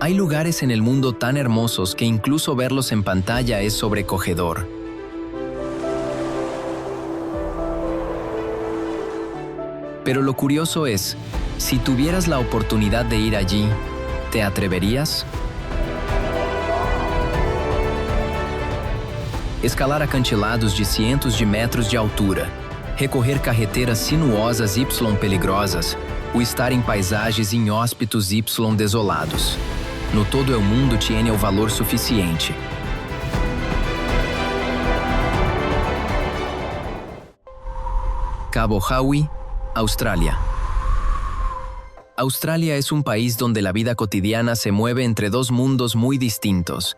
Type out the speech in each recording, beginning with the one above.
Hay lugares en el mundo tan hermosos que incluso verlos en pantalla es sobrecogedor. Pero lo curioso es, si tuvieras la oportunidad de ir allí, ¿te atreverías? Escalar acantilados de cientos de metros de altura, recorrer carreteras sinuosas y peligrosas, ou estar em paisagens inhóspitos y desolados. No todo el mundo tiene o valor suficiente. Cabo Haui, Australia. Australia es un país donde la vida cotidiana se mueve entre dos mundos muy distintos.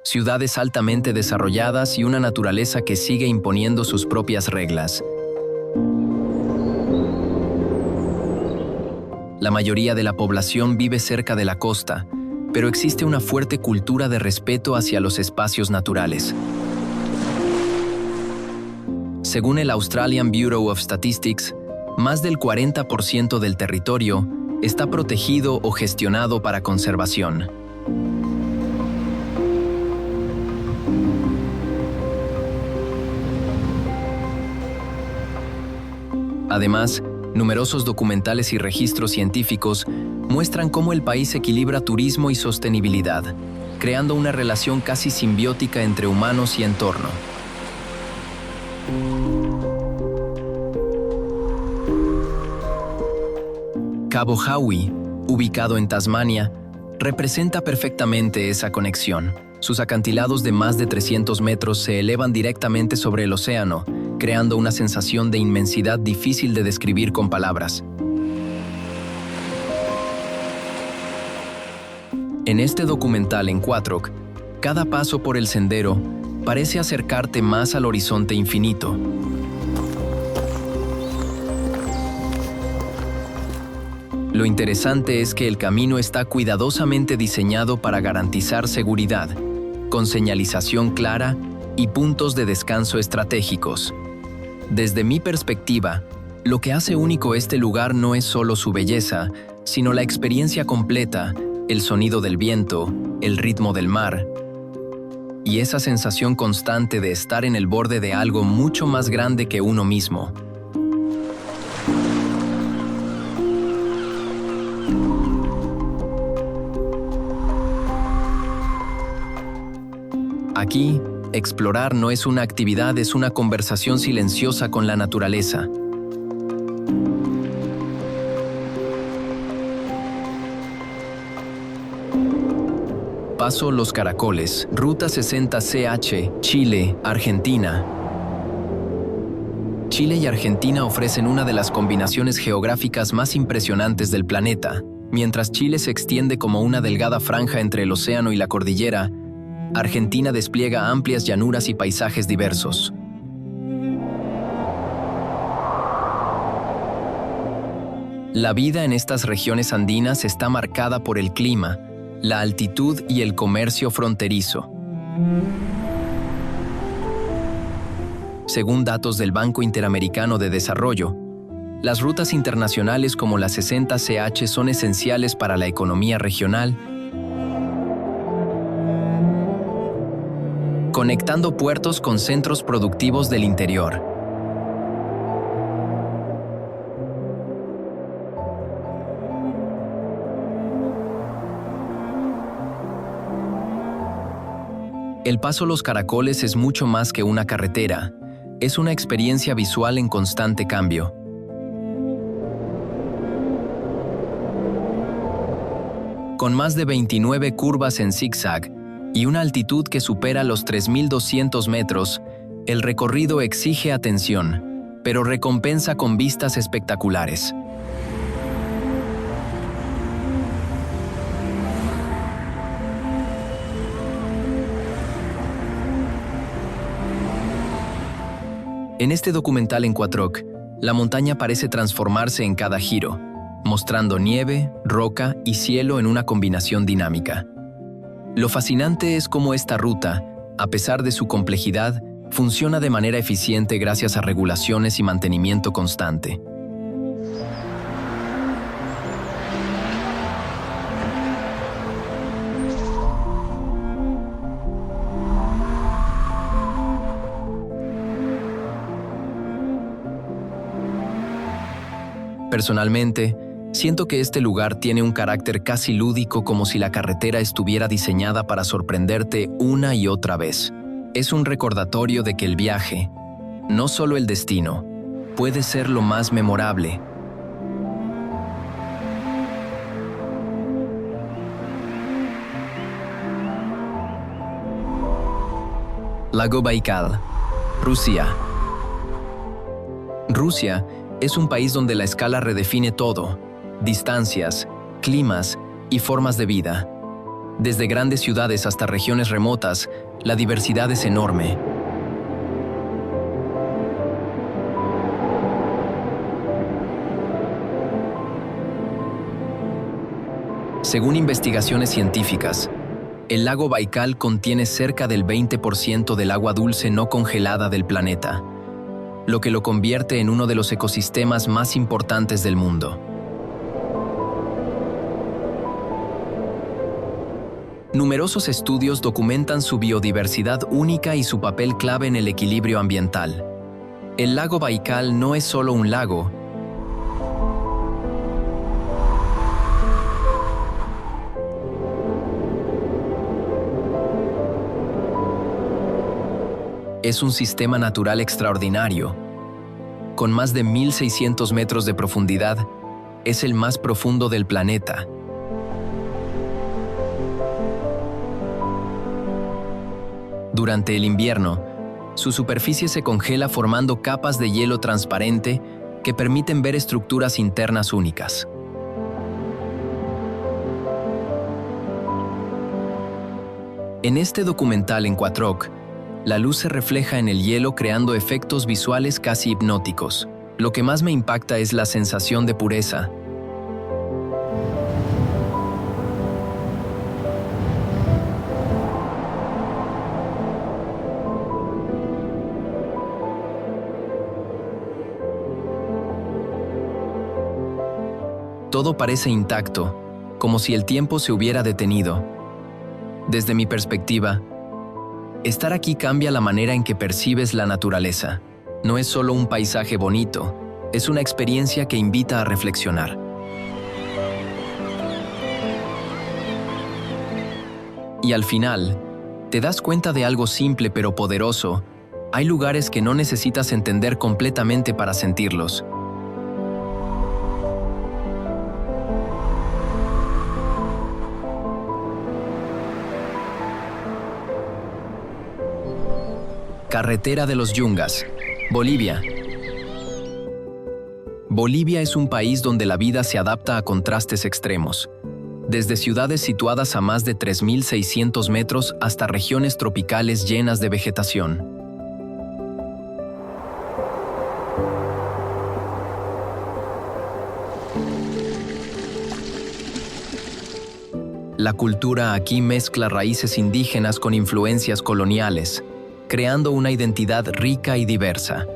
Ciudades altamente desarrolladas y una naturaleza que sigue imponiendo sus propias reglas. La mayoría de la población vive cerca de la costa, pero existe una fuerte cultura de respeto hacia los espacios naturales. Según el Australian Bureau of Statistics, más del 40% del territorio está protegido o gestionado para conservación. Además, numerosos documentales y registros científicos muestran cómo el país equilibra turismo y sostenibilidad, creando una relación casi simbiótica entre humanos y entorno. Cabo Haui, ubicado en Tasmania, representa perfectamente esa conexión. Sus acantilados de más de 300 metros se elevan directamente sobre el océano, creando una sensación de inmensidad difícil de describir con palabras. En este documental en Quatroc, cada paso por el sendero parece acercarte más al horizonte infinito. Lo interesante es que el camino está cuidadosamente diseñado para garantizar seguridad, con señalización clara y puntos de descanso estratégicos. Desde mi perspectiva, lo que hace único este lugar no es solo su belleza, sino la experiencia completa, el sonido del viento, el ritmo del mar, y esa sensación constante de estar en el borde de algo mucho más grande que uno mismo. Aquí, explorar no es una actividad, es una conversación silenciosa con la naturaleza. Paso Los Caracoles, Ruta 60CH, Chile, Argentina. Chile y Argentina ofrecen una de las combinaciones geográficas más impresionantes del planeta. Mientras Chile se extiende como una delgada franja entre el océano y la cordillera, Argentina despliega amplias llanuras y paisajes diversos. La vida en estas regiones andinas está marcada por el clima, la altitud y el comercio fronterizo. Según datos del Banco Interamericano de Desarrollo, las rutas internacionales como la 60CH son esenciales para la economía regional, conectando puertos con centros productivos del interior. El Paso Los Caracoles es mucho más que una carretera, es una experiencia visual en constante cambio. Con más de 29 curvas en zigzag y una altitud que supera los 3.200 metros, el recorrido exige atención, pero recompensa con vistas espectaculares. En este documental en Quatroc, la montaña parece transformarse en cada giro, mostrando nieve, roca y cielo en una combinación dinámica. Lo fascinante es cómo esta ruta, a pesar de su complejidad, funciona de manera eficiente gracias a regulaciones y mantenimiento constante. Personalmente, siento que este lugar tiene un carácter casi lúdico, como si la carretera estuviera diseñada para sorprenderte una y otra vez. Es un recordatorio de que el viaje, no solo el destino, puede ser lo más memorable. Lago Baikal, Rusia. Rusia es un país donde la escala redefine todo: distancias, climas y formas de vida. Desde grandes ciudades hasta regiones remotas, la diversidad es enorme. Según investigaciones científicas, el lago Baikal contiene cerca del 20% del agua dulce no congelada del planeta, lo que lo convierte en uno de los ecosistemas más importantes del mundo. Numerosos estudios documentan su biodiversidad única y su papel clave en el equilibrio ambiental. El lago Baikal no es solo un lago, es un sistema natural extraordinario. Con más de 1.600 metros de profundidad, es el más profundo del planeta. Durante el invierno, su superficie se congela formando capas de hielo transparente que permiten ver estructuras internas únicas. En este documental en Quatroc, la luz se refleja en el hielo creando efectos visuales casi hipnóticos. Lo que más me impacta es la sensación de pureza. Todo parece intacto, como si el tiempo se hubiera detenido. Desde mi perspectiva, estar aquí cambia la manera en que percibes la naturaleza. No es solo un paisaje bonito, es una experiencia que invita a reflexionar. Y al final, te das cuenta de algo simple pero poderoso. Hay lugares que no necesitas entender completamente para sentirlos. Carretera de los Yungas, Bolivia. Bolivia es un país donde la vida se adapta a contrastes extremos, desde ciudades situadas a más de 3.600 metros hasta regiones tropicales llenas de vegetación. La cultura aquí mezcla raíces indígenas con influencias coloniales, creando una identidad rica y diversa.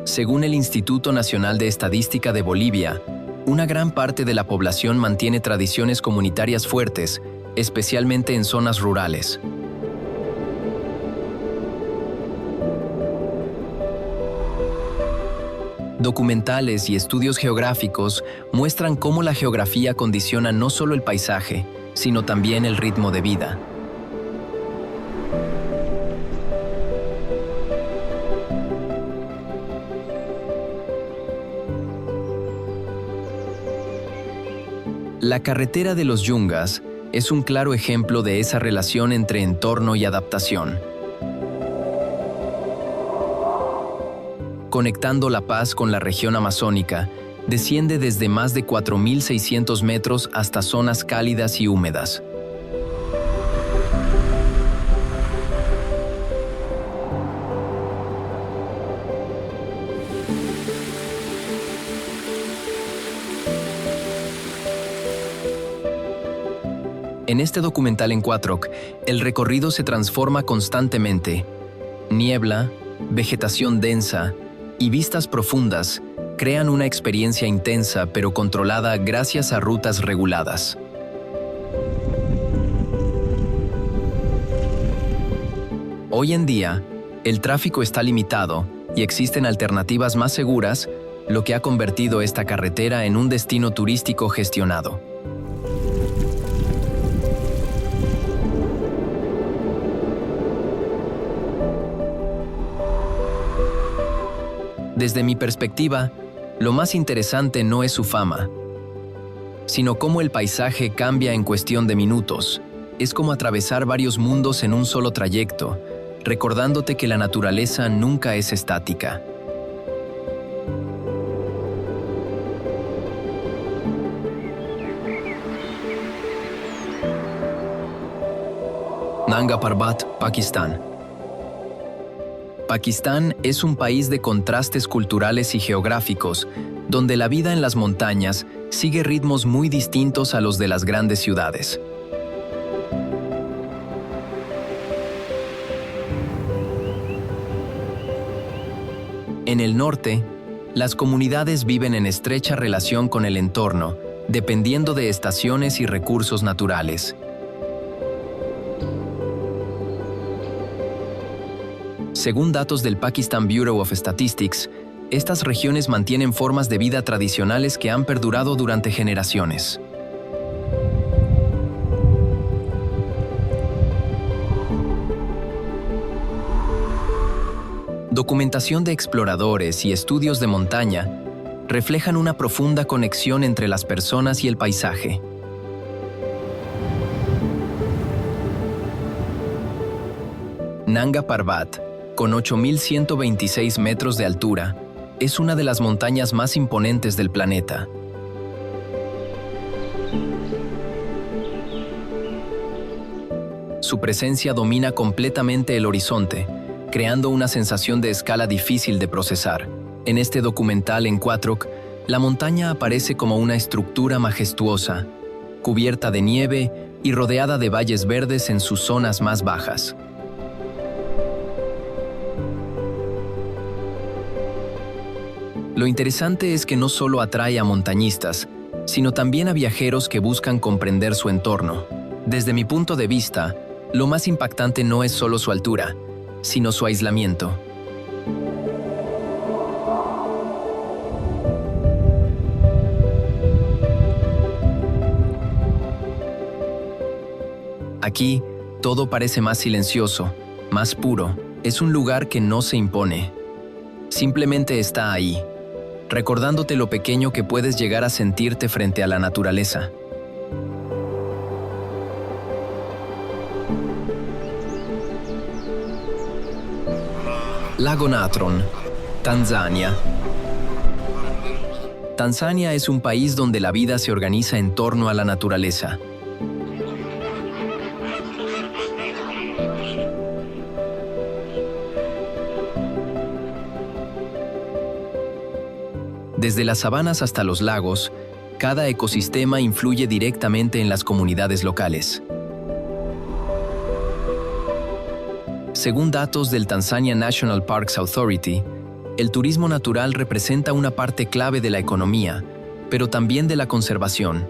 Según el Instituto Nacional de Estadística de Bolivia, una gran parte de la población mantiene tradiciones comunitarias fuertes, especialmente en zonas rurales. Documentales y estudios geográficos muestran cómo la geografía condiciona no solo el paisaje, sino también el ritmo de vida. La carretera de los Yungas es un claro ejemplo de esa relación entre entorno y adaptación. Conectando La Paz con la región amazónica, desciende desde más de 4.600 metros hasta zonas cálidas y húmedas. En este documental en Quatroc, el recorrido se transforma constantemente. Niebla, vegetación densa y vistas profundas crean una experiencia intensa pero controlada gracias a rutas reguladas. Hoy en día, El tráfico está limitado y existen alternativas más seguras, lo que ha convertido esta carretera en un destino turístico gestionado. Desde mi perspectiva, lo más interesante no es su fama, sino cómo el paisaje cambia en cuestión de minutos. Es como atravesar varios mundos en un solo trayecto, recordándote que la naturaleza nunca es estática. Nanga Parbat, Pakistán. Pakistán es un país de contrastes culturales y geográficos, donde la vida en las montañas sigue ritmos muy distintos a los de las grandes ciudades. En el norte, las comunidades viven en estrecha relación con el entorno, dependiendo de estaciones y recursos naturales. Según datos del Pakistan Bureau of Statistics, estas regiones mantienen formas de vida tradicionales que han perdurado durante generaciones. Documentación de exploradores y estudios de montaña reflejan una profunda conexión entre las personas y el paisaje. Nanga Parbat, con 8.126 metros de altura, es una de las montañas más imponentes del planeta. Su presencia domina completamente el horizonte, creando una sensación de escala difícil de procesar. En este documental en Quattrock, la montaña aparece como una estructura majestuosa, cubierta de nieve y rodeada de valles verdes en sus zonas más bajas. Lo interesante es que no solo atrae a montañistas, sino también a viajeros que buscan comprender su entorno. Desde mi punto de vista, lo más impactante no es solo su altura, sino su aislamiento. Aquí, todo parece más silencioso, más puro. Es un lugar que no se impone. Simplemente está ahí, recordándote lo pequeño que puedes llegar a sentirte frente a la naturaleza. Lago Natron, Tanzania. Tanzania es un país donde la vida se organiza en torno a la naturaleza. Desde las sabanas hasta los lagos, cada ecosistema influye directamente en las comunidades locales. Según datos del Tanzania National Parks Authority, el turismo natural representa una parte clave de la economía, pero también de la conservación.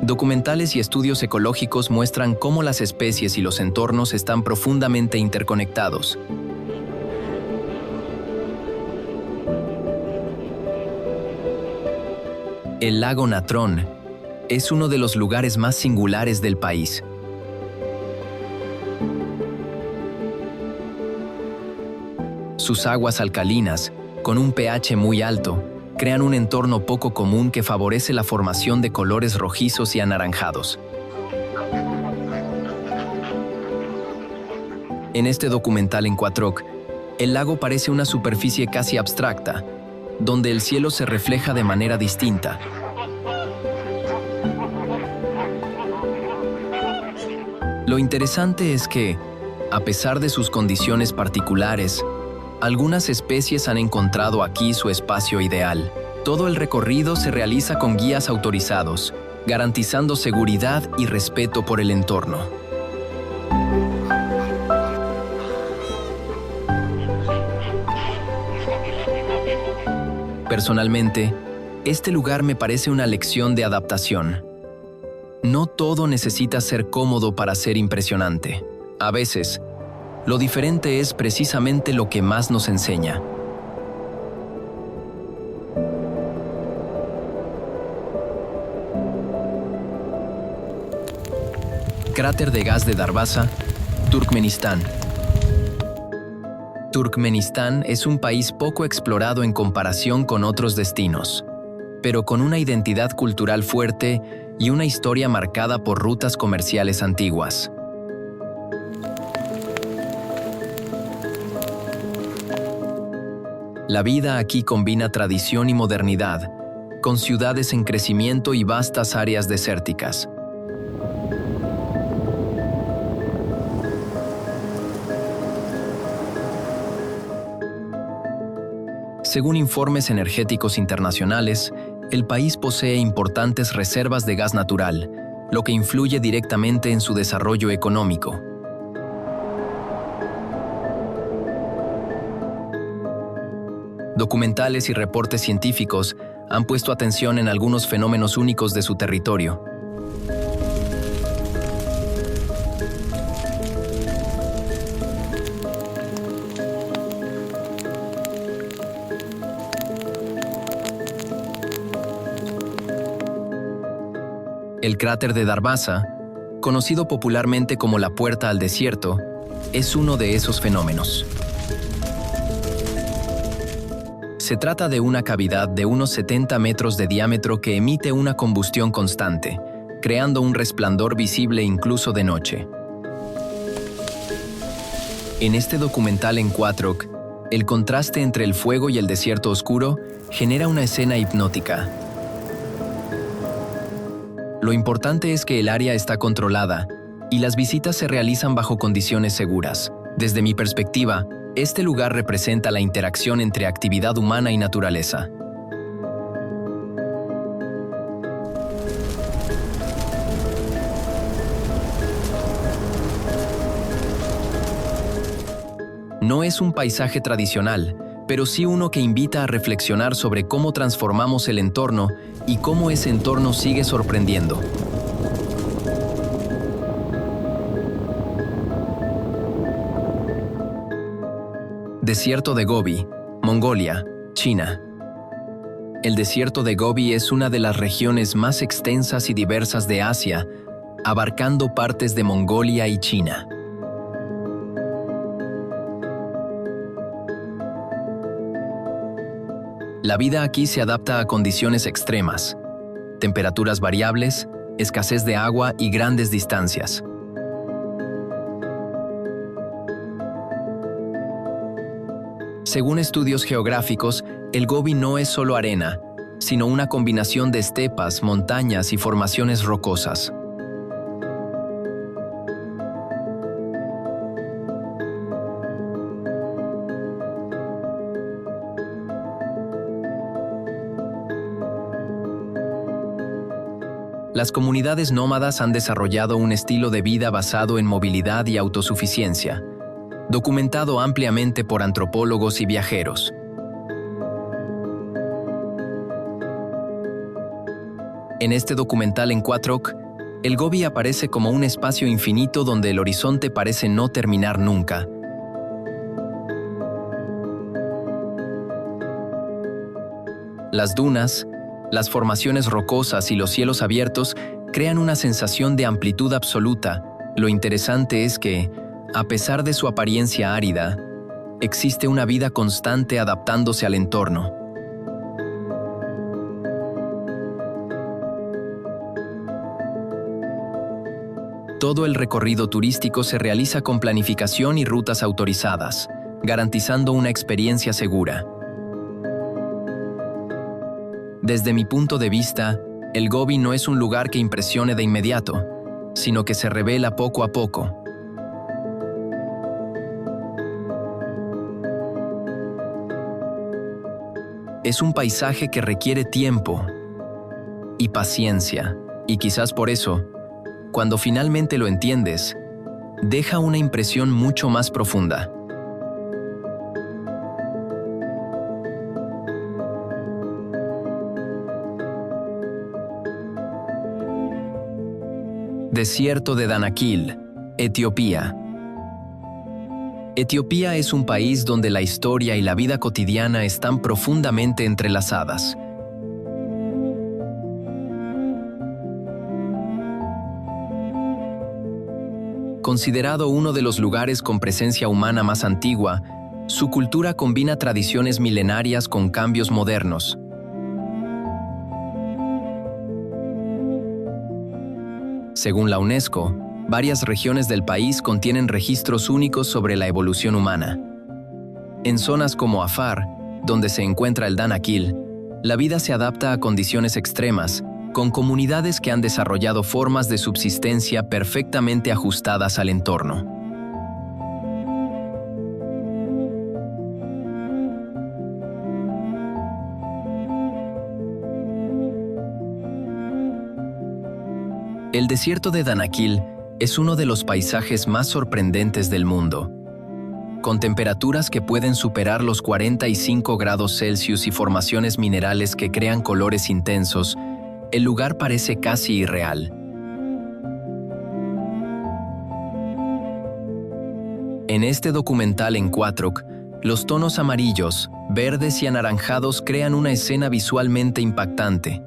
Documentales y estudios ecológicos muestran cómo las especies y los entornos están profundamente interconectados. El lago Natron es uno de los lugares más singulares del país. Sus aguas alcalinas, con un pH muy alto, crean un entorno poco común que favorece la formación de colores rojizos y anaranjados. En este documental en Quattrock, el lago parece una superficie casi abstracta, donde el cielo se refleja de manera distinta. Lo interesante es que, a pesar de sus condiciones particulares, algunas especies han encontrado aquí su espacio ideal. Todo el recorrido se realiza con guías autorizados, garantizando seguridad y respeto por el entorno. Personalmente, este lugar me parece una lección de adaptación. No todo necesita ser cómodo para ser impresionante. A veces, lo diferente es precisamente lo que más nos enseña. Cráter de gas de Darvaza, Turkmenistán. Turkmenistán es un país poco explorado en comparación con otros destinos, pero con una identidad cultural fuerte y una historia marcada por rutas comerciales antiguas. La vida aquí combina tradición y modernidad, con ciudades en crecimiento y vastas áreas desérticas. Según informes energéticos internacionales, el país posee importantes reservas de gas natural, lo que influye directamente en su desarrollo económico. Documentales y reportes científicos han puesto atención en algunos fenómenos únicos de su territorio. El cráter de Darvaza, conocido popularmente como la Puerta al Desierto, es uno de esos fenómenos. Se trata de una cavidad de unos 70 metros de diámetro que emite una combustión constante, creando un resplandor visible incluso de noche. En este documental en Quatroc, el contraste entre el fuego y el desierto oscuro genera una escena hipnótica. Lo importante es que el área está controlada y las visitas se realizan bajo condiciones seguras. Desde mi perspectiva, este lugar representa la interacción entre actividad humana y naturaleza. No es un paisaje tradicional, pero sí uno que invita a reflexionar sobre cómo transformamos el entorno y cómo ese entorno sigue sorprendiendo. Desierto de Gobi, Mongolia, China. El desierto de Gobi es una de las regiones más extensas y diversas de Asia, abarcando partes de Mongolia y China. La vida aquí se adapta a condiciones extremas, temperaturas variables, escasez de agua y grandes distancias. Según estudios geográficos, el Gobi no es solo arena, sino una combinación de estepas, montañas y formaciones rocosas. Las comunidades nómadas han desarrollado un estilo de vida basado en movilidad y autosuficiencia, documentado ampliamente por antropólogos y viajeros. En este documental en Quatroc, el Gobi aparece como un espacio infinito donde el horizonte parece no terminar nunca. Las dunas, las formaciones rocosas y los cielos abiertos crean una sensación de amplitud absoluta. Lo interesante es que, a pesar de su apariencia árida, existe una vida constante adaptándose al entorno. Todo el recorrido turístico se realiza con planificación y rutas autorizadas, garantizando una experiencia segura. Desde mi punto de vista, el Gobi no es un lugar que impresione de inmediato, sino que se revela poco a poco. Es un paisaje que requiere tiempo y paciencia, y quizás por eso, cuando finalmente lo entiendes, deja una impresión mucho más profunda. Desierto de Danakil, Etiopía. Etiopía es un país donde la historia y la vida cotidiana están profundamente entrelazadas. Considerado uno de los lugares con presencia humana más antigua, su cultura combina tradiciones milenarias con cambios modernos. Según la UNESCO, varias regiones del país contienen registros únicos sobre la evolución humana. En zonas como Afar, donde se encuentra el Danakil, la vida se adapta a condiciones extremas, con comunidades que han desarrollado formas de subsistencia perfectamente ajustadas al entorno. El desierto de Danakil es uno de los paisajes más sorprendentes del mundo. Con temperaturas que pueden superar los 45 grados Celsius y formaciones minerales que crean colores intensos, el lugar parece casi irreal. En este documental en Quatroc, los tonos amarillos, verdes y anaranjados crean una escena visualmente impactante.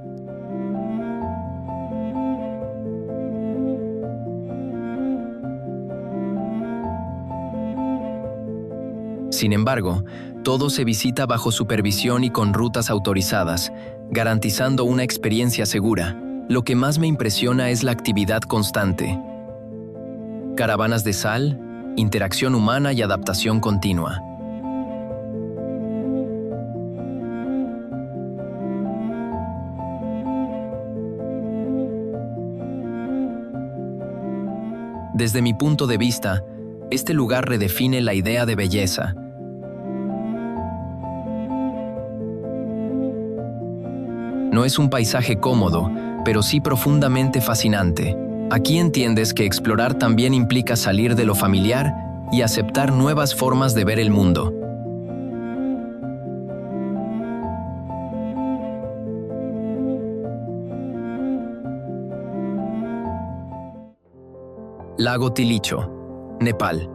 Sin embargo, todo se visita bajo supervisión y con rutas autorizadas, garantizando una experiencia segura. Lo que más me impresiona es la actividad constante. Caravanas de sal, interacción humana y adaptación continua. Desde mi punto de vista, este lugar redefine la idea de belleza. No es un paisaje cómodo, pero sí profundamente fascinante. Aquí entiendes que explorar también implica salir de lo familiar y aceptar nuevas formas de ver el mundo. Lago Tilicho, Nepal.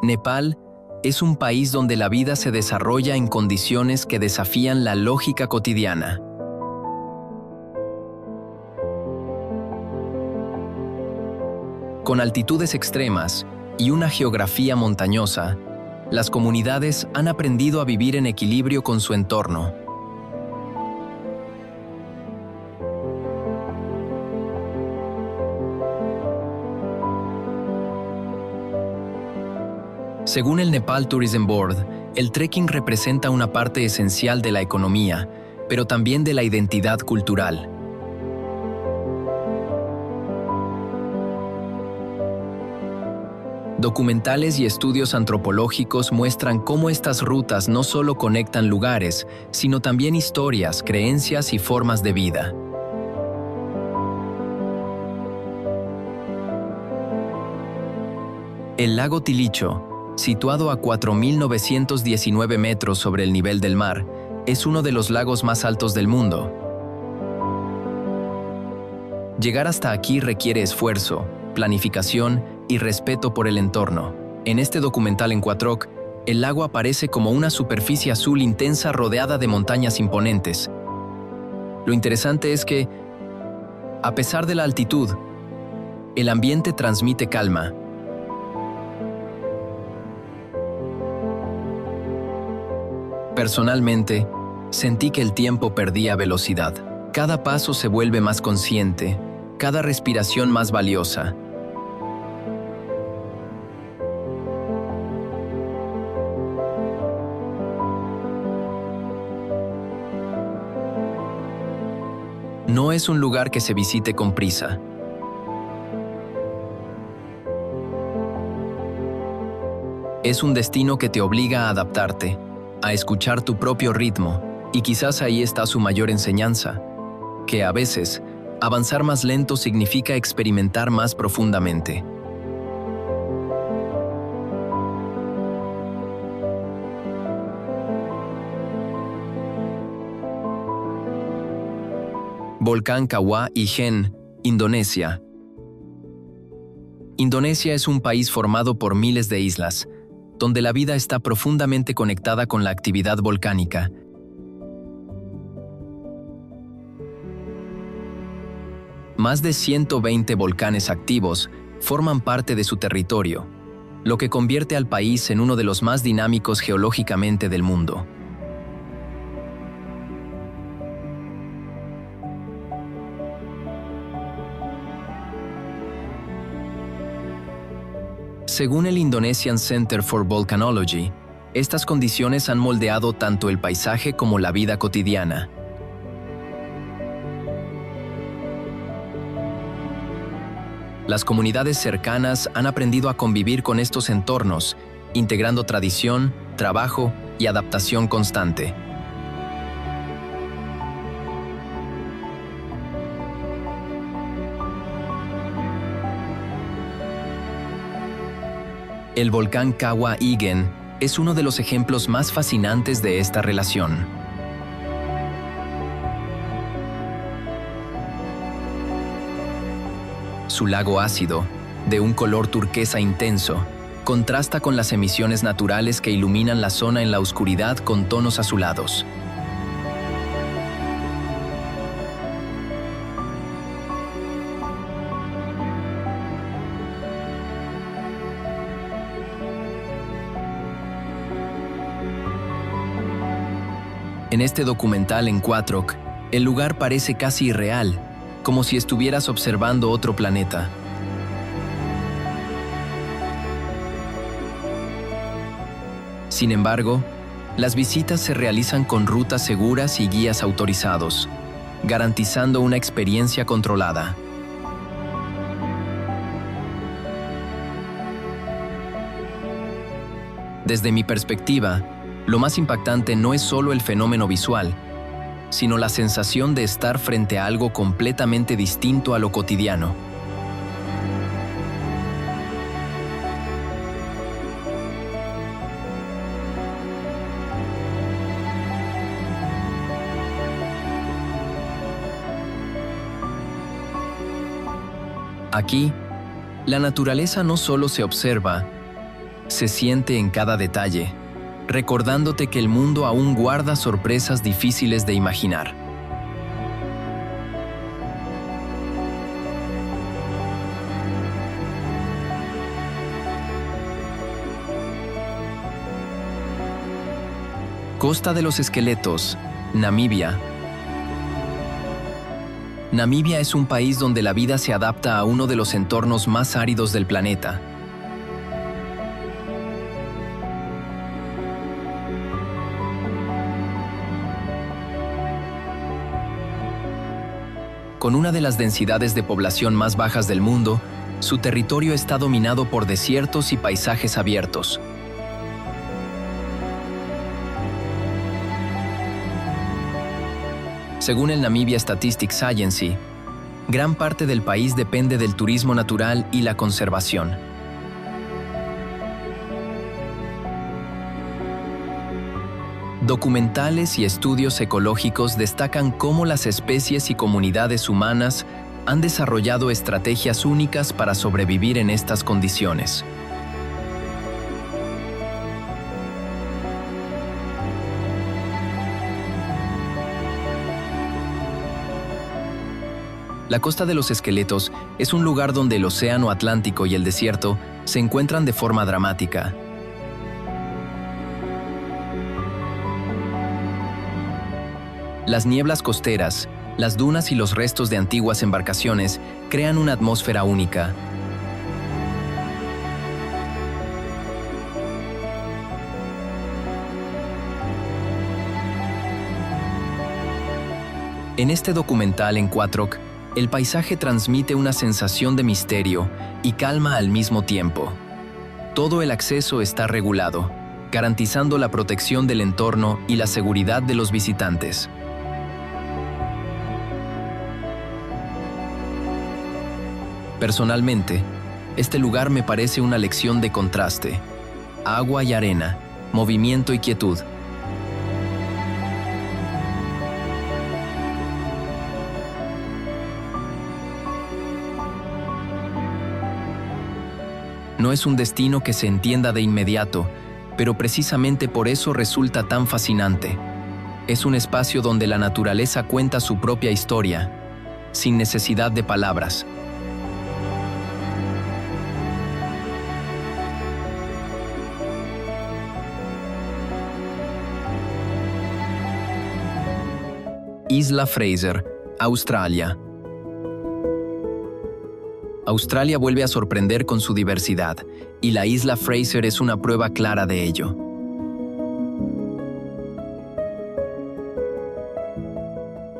Nepal es un país donde la vida se desarrolla en condiciones que desafían la lógica cotidiana. Con altitudes extremas y una geografía montañosa, las comunidades han aprendido a vivir en equilibrio con su entorno. Según el Nepal Tourism Board, el trekking representa una parte esencial de la economía, pero también de la identidad cultural. Documentales y estudios antropológicos muestran cómo estas rutas no solo conectan lugares, sino también historias, creencias y formas de vida. El lago Tilicho, situado a 4.919 metros sobre el nivel del mar, es uno de los lagos más altos del mundo. Llegar hasta aquí requiere esfuerzo, planificación y respeto por el entorno. En este documental en Quatroc, el lago aparece como una superficie azul intensa rodeada de montañas imponentes. Lo interesante es que, a pesar de la altitud, el ambiente transmite calma. Personalmente, sentí que el tiempo perdía velocidad. Cada paso se vuelve más consciente, cada respiración más valiosa. No es un lugar que se visite con prisa. Es un destino que te obliga a adaptarte, a escuchar tu propio ritmo, y quizás ahí está su mayor enseñanza, que a veces, avanzar más lento significa experimentar más profundamente. Volcán Kawah Ijen, Indonesia. Indonesia es un país formado por miles de islas, donde la vida está profundamente conectada con la actividad volcánica. Más de 120 volcanes activos forman parte de su territorio, lo que convierte al país en uno de los más dinámicos geológicamente del mundo. Según el Indonesian Center for Volcanology, estas condiciones han moldeado tanto el paisaje como la vida cotidiana. Las comunidades cercanas han aprendido a convivir con estos entornos, integrando tradición, trabajo y adaptación constante. El volcán Kawah Ijen es uno de los ejemplos más fascinantes de esta relación. Su lago ácido, de un color turquesa intenso, contrasta con las emisiones naturales que iluminan la zona en la oscuridad con tonos azulados. En este documental en Quattrock, el lugar parece casi irreal, como si estuvieras observando otro planeta. Sin embargo, las visitas se realizan con rutas seguras y guías autorizados, garantizando una experiencia controlada. Desde mi perspectiva, lo más impactante no es solo el fenómeno visual, sino la sensación de estar frente a algo completamente distinto a lo cotidiano. Aquí, la naturaleza no solo se observa, se siente en cada detalle, recordándote que el mundo aún guarda sorpresas difíciles de imaginar. Costa de los Esqueletos, Namibia. Namibia es un país donde la vida se adapta a uno de los entornos más áridos del planeta. Con una de las densidades de población más bajas del mundo, su territorio está dominado por desiertos y paisajes abiertos. Según el Namibia Statistics Agency, gran parte del país depende del turismo natural y la conservación. Documentales y estudios ecológicos destacan cómo las especies y comunidades humanas han desarrollado estrategias únicas para sobrevivir en estas condiciones. La Costa de los Esqueletos es un lugar donde el océano Atlántico y el desierto se encuentran de forma dramática. Las nieblas costeras, las dunas y los restos de antiguas embarcaciones crean una atmósfera única. En este documental en Quattrock, el paisaje transmite una sensación de misterio y calma al mismo tiempo. Todo el acceso está regulado, garantizando la protección del entorno y la seguridad de los visitantes. Personalmente, este lugar me parece una lección de contraste: agua y arena, movimiento y quietud. No es un destino que se entienda de inmediato, pero precisamente por eso resulta tan fascinante. Es un espacio donde la naturaleza cuenta su propia historia, sin necesidad de palabras. Isla Fraser, Australia. Australia vuelve a sorprender con su diversidad, y la isla Fraser es una prueba clara de ello.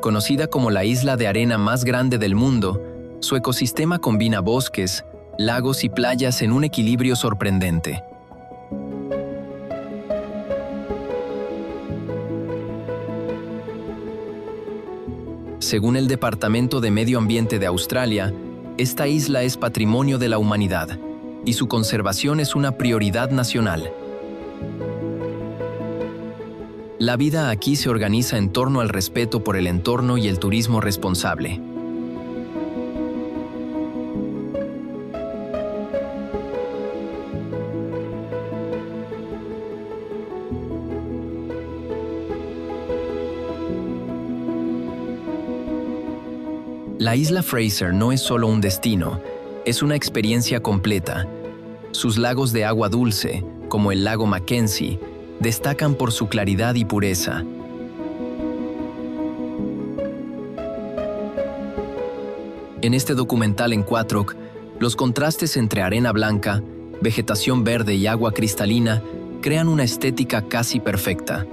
Conocida como la isla de arena más grande del mundo, su ecosistema combina bosques, lagos y playas en un equilibrio sorprendente. Según el Departamento de Medio Ambiente de Australia, esta isla es patrimonio de la humanidad y su conservación es una prioridad nacional. La vida aquí se organiza en torno al respeto por el entorno y el turismo responsable. La isla Fraser no es solo un destino, es una experiencia completa. Sus lagos de agua dulce, como el lago Mackenzie, destacan por su claridad y pureza. En este documental en Quatroc, los contrastes entre arena blanca, vegetación verde y agua cristalina crean una estética casi perfecta.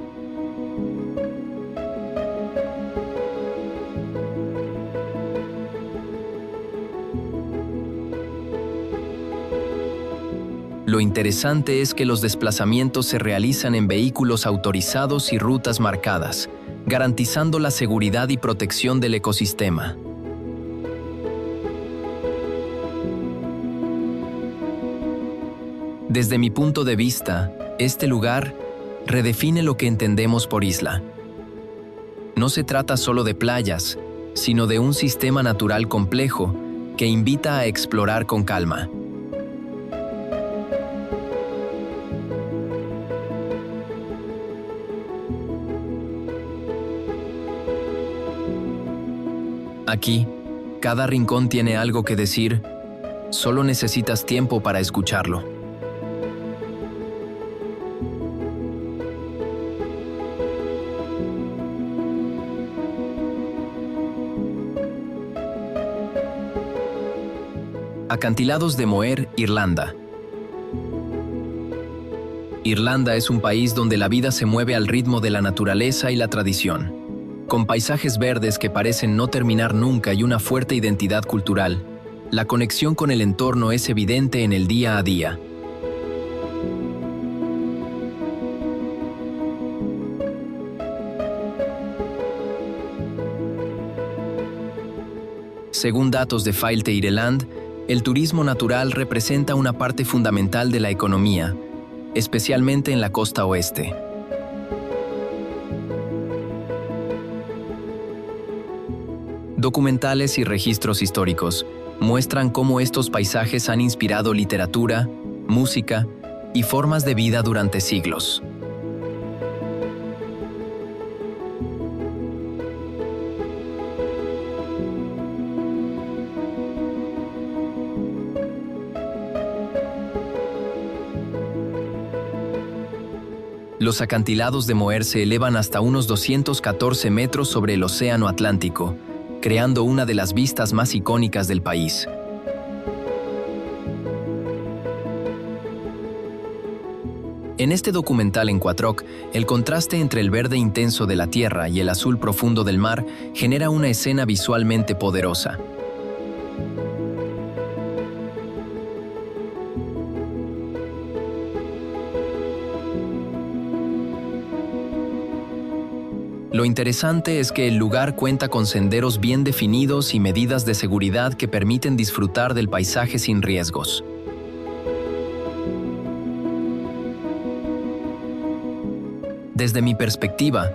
Lo interesante es que los desplazamientos se realizan en vehículos autorizados y rutas marcadas, garantizando la seguridad y protección del ecosistema. Desde mi punto de vista, este lugar redefine lo que entendemos por isla. No se trata solo de playas, sino de un sistema natural complejo que invita a explorar con calma. Aquí, cada rincón tiene algo que decir, solo necesitas tiempo para escucharlo. Acantilados de Moher, Irlanda. Irlanda es un país donde la vida se mueve al ritmo de la naturaleza y la tradición. Con paisajes verdes que parecen no terminar nunca y una fuerte identidad cultural, la conexión con el entorno es evidente en el día a día. Según datos de Failte Ireland, el turismo natural representa una parte fundamental de la economía, especialmente en la costa oeste. Documentales y registros históricos muestran cómo estos paisajes han inspirado literatura, música y formas de vida durante siglos. Los acantilados de Moher se elevan hasta unos 214 metros sobre el Océano Atlántico, creando una de las vistas más icónicas del país. En este documental en Quatroc, el contraste entre el verde intenso de la tierra y el azul profundo del mar genera una escena visualmente poderosa. Lo interesante es que el lugar cuenta con senderos bien definidos y medidas de seguridad que permiten disfrutar del paisaje sin riesgos. Desde mi perspectiva,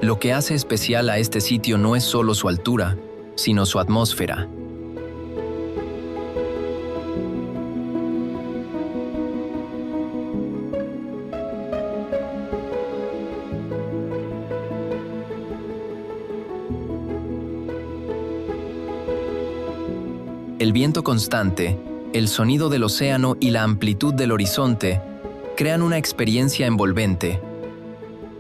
lo que hace especial a este sitio no es solo su altura, sino su atmósfera. El viento constante, el sonido del océano y la amplitud del horizonte crean una experiencia envolvente.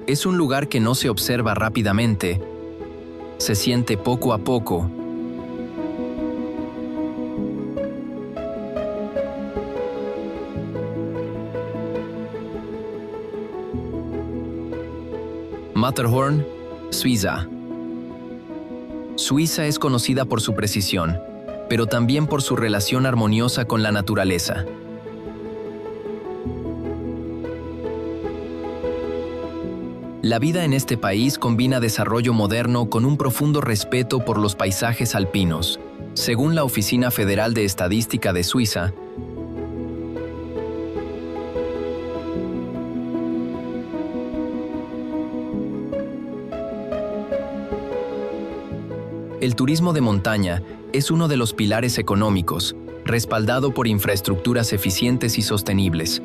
Es un lugar que no se observa rápidamente, se siente poco a poco. Matterhorn, Suiza. Suiza es conocida por su precisión, pero también por su relación armoniosa con la naturaleza. La vida en este país combina desarrollo moderno con un profundo respeto por los paisajes alpinos. Según la Oficina Federal de Estadística de Suiza, el turismo de montaña es uno de los pilares económicos, respaldado por infraestructuras eficientes y sostenibles.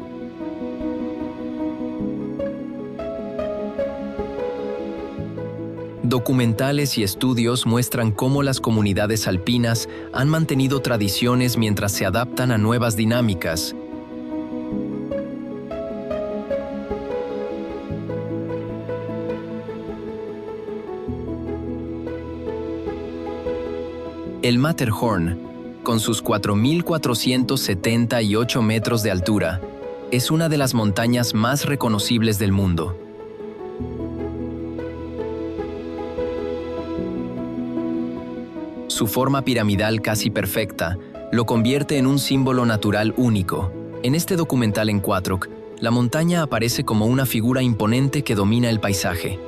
Documentales y estudios muestran cómo las comunidades alpinas han mantenido tradiciones mientras se adaptan a nuevas dinámicas. El Matterhorn, con sus 4.478 metros de altura, es una de las montañas más reconocibles del mundo. Su forma piramidal casi perfecta lo convierte en un símbolo natural único. En este documental en Quattrock, la montaña aparece como una figura imponente que domina el paisaje.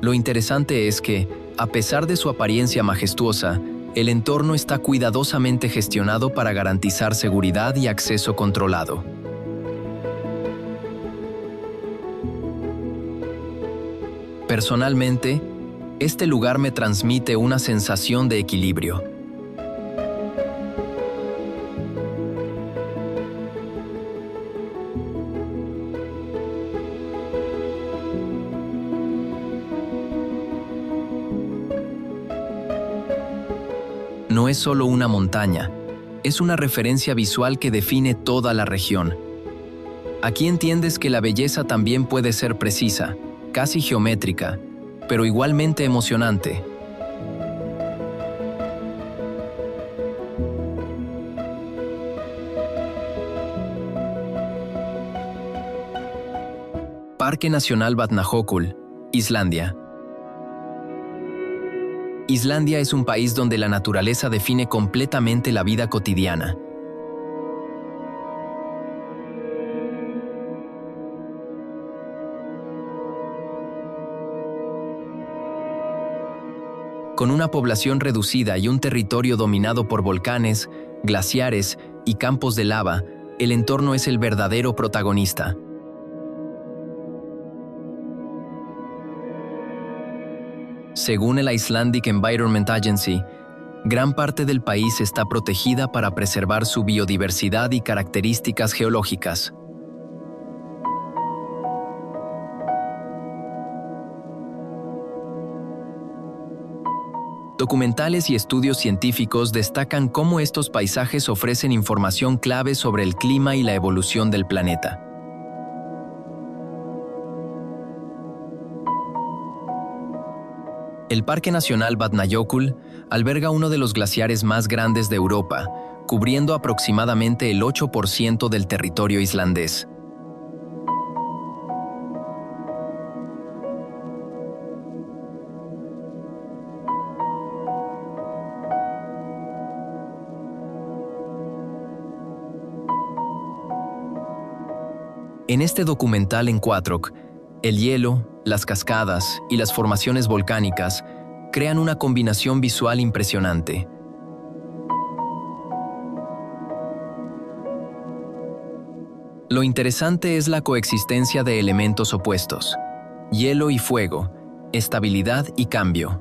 Lo interesante es que, a pesar de su apariencia majestuosa, el entorno está cuidadosamente gestionado para garantizar seguridad y acceso controlado. Personalmente, este lugar me transmite una sensación de equilibrio. No es solo una montaña, es una referencia visual que define toda la región. Aquí entiendes que la belleza también puede ser precisa, casi geométrica, pero igualmente emocionante. Parque Nacional Vatnajökull, Islandia. Islandia es un país donde la naturaleza define completamente la vida cotidiana. Con una población reducida y un territorio dominado por volcanes, glaciares y campos de lava, el entorno es el verdadero protagonista. Según el Icelandic Environment Agency, gran parte del país está protegida para preservar su biodiversidad y características geológicas. Documentales y estudios científicos destacan cómo estos paisajes ofrecen información clave sobre el clima y la evolución del planeta. El Parque Nacional Vatnajökull alberga uno de los glaciares más grandes de Europa, cubriendo aproximadamente el 8% del territorio islandés. En este documental en Quattrock, el hielo, las cascadas y las formaciones volcánicas crean una combinación visual impresionante. Lo interesante es la coexistencia de elementos opuestos: hielo y fuego, estabilidad y cambio.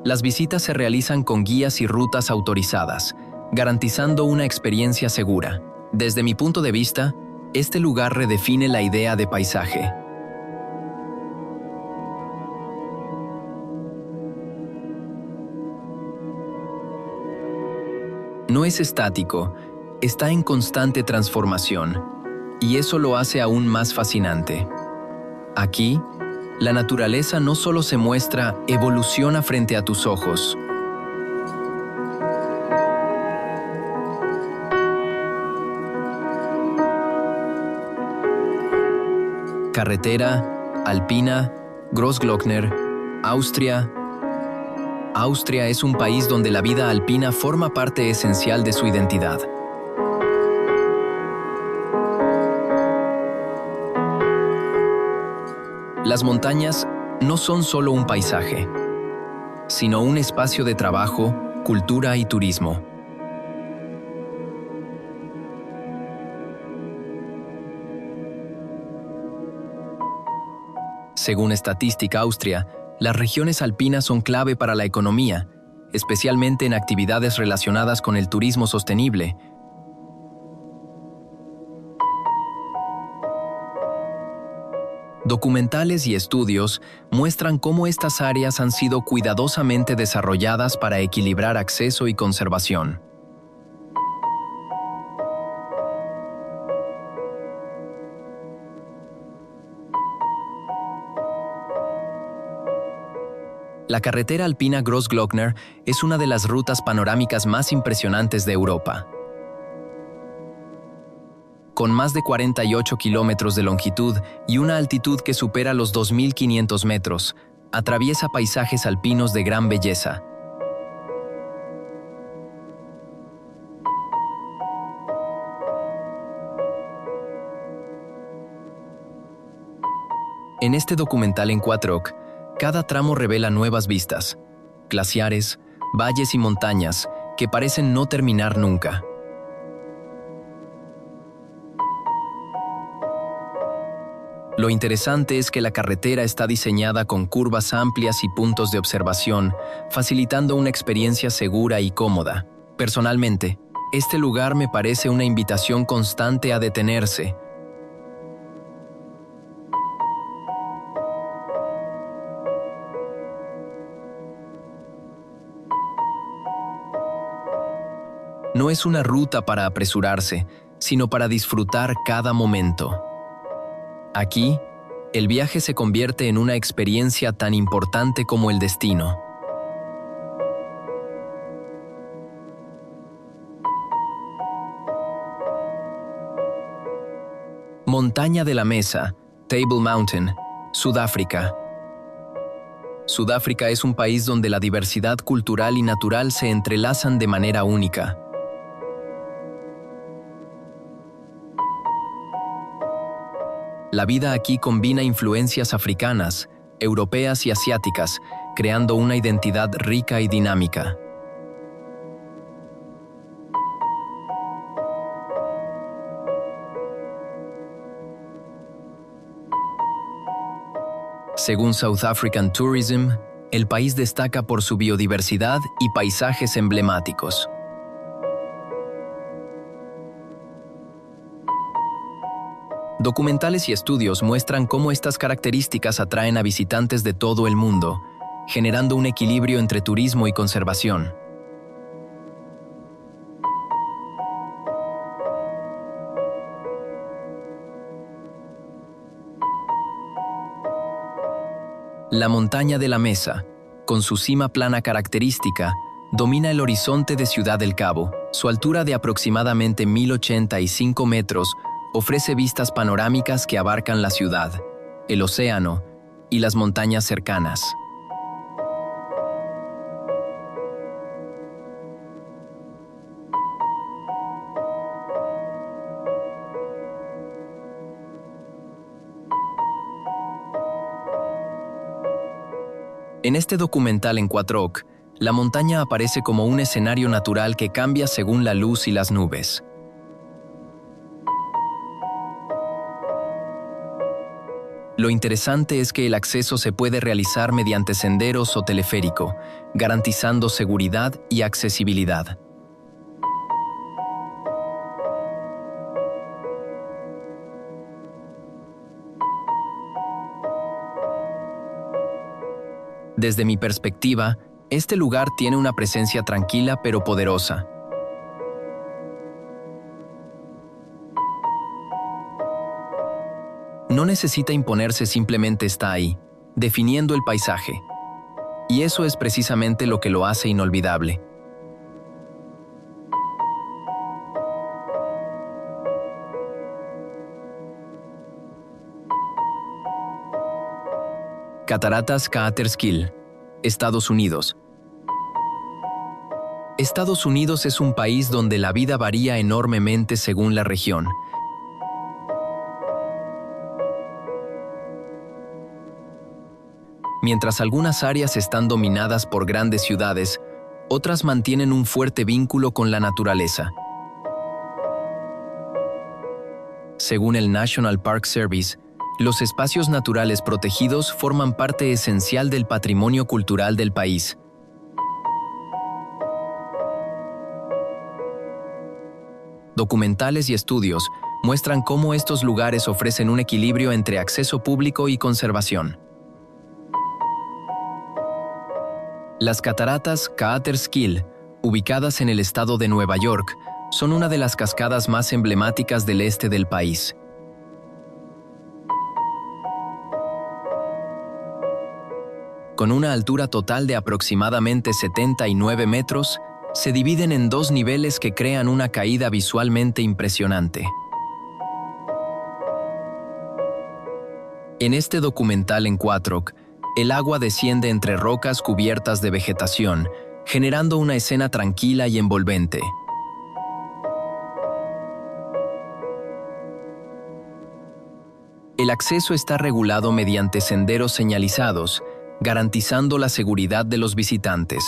Las visitas se realizan con guías y rutas autorizadas, garantizando una experiencia segura. Desde mi punto de vista, este lugar redefine la idea de paisaje. No es estático, está en constante transformación, y eso lo hace aún más fascinante. Aquí, la naturaleza no solo se muestra, evoluciona frente a tus ojos. Carretera alpina Großglockner, Austria. Austria es un país donde la vida alpina forma parte esencial de su identidad. Las montañas no son solo un paisaje, sino un espacio de trabajo, cultura y turismo. Según Statistik Austria, las regiones alpinas son clave para la economía, especialmente en actividades relacionadas con el turismo sostenible. Documentales y estudios muestran cómo estas áreas han sido cuidadosamente desarrolladas para equilibrar acceso y conservación. La carretera alpina Großglockner es una de las rutas panorámicas más impresionantes de Europa. Con más de 48 kilómetros de longitud y una altitud que supera los 2.500 metros, atraviesa paisajes alpinos de gran belleza. En este documental en 4OK, cada tramo revela nuevas vistas, glaciares, valles y montañas que parecen no terminar nunca. Lo interesante es que la carretera está diseñada con curvas amplias y puntos de observación, facilitando una experiencia segura y cómoda. Personalmente, este lugar me parece una invitación constante a detenerse. No es una ruta para apresurarse, sino para disfrutar cada momento. Aquí, el viaje se convierte en una experiencia tan importante como el destino. Montaña de la Mesa, Table Mountain, Sudáfrica. Sudáfrica es un país donde la diversidad cultural y natural se entrelazan de manera única. La vida aquí combina influencias africanas, europeas y asiáticas, creando una identidad rica y dinámica. Según South African Tourism, el país destaca por su biodiversidad y paisajes emblemáticos. Documentales y estudios muestran cómo estas características atraen a visitantes de todo el mundo, generando un equilibrio entre turismo y conservación. La montaña de la Mesa, con su cima plana característica, domina el horizonte de Ciudad del Cabo. Su altura de aproximadamente 1.085 metros ofrece vistas panorámicas que abarcan la ciudad, el océano y las montañas cercanas. En este documental en 4OK, la montaña aparece como un escenario natural que cambia según la luz y las nubes. Lo interesante es que el acceso se puede realizar mediante senderos o teleférico, garantizando seguridad y accesibilidad. Desde mi perspectiva, este lugar tiene una presencia tranquila pero poderosa. No necesita imponerse, simplemente está ahí, definiendo el paisaje. Y eso es precisamente lo que lo hace inolvidable. Cataratas Catskill, Estados Unidos. Estados Unidos es un país donde la vida varía enormemente según la región. Mientras algunas áreas están dominadas por grandes ciudades, otras mantienen un fuerte vínculo con la naturaleza. Según el National Park Service, los espacios naturales protegidos forman parte esencial del patrimonio cultural del país. Documentales y estudios muestran cómo estos lugares ofrecen un equilibrio entre acceso público y conservación. Las cataratas Catskill, ubicadas en el estado de Nueva York, son una de las cascadas más emblemáticas del este del país. Con una altura total de aproximadamente 79 metros, se dividen en dos niveles que crean una caída visualmente impresionante. En este documental en Quatrock, el agua desciende entre rocas cubiertas de vegetación, generando una escena tranquila y envolvente. El acceso está regulado mediante senderos señalizados, garantizando la seguridad de los visitantes.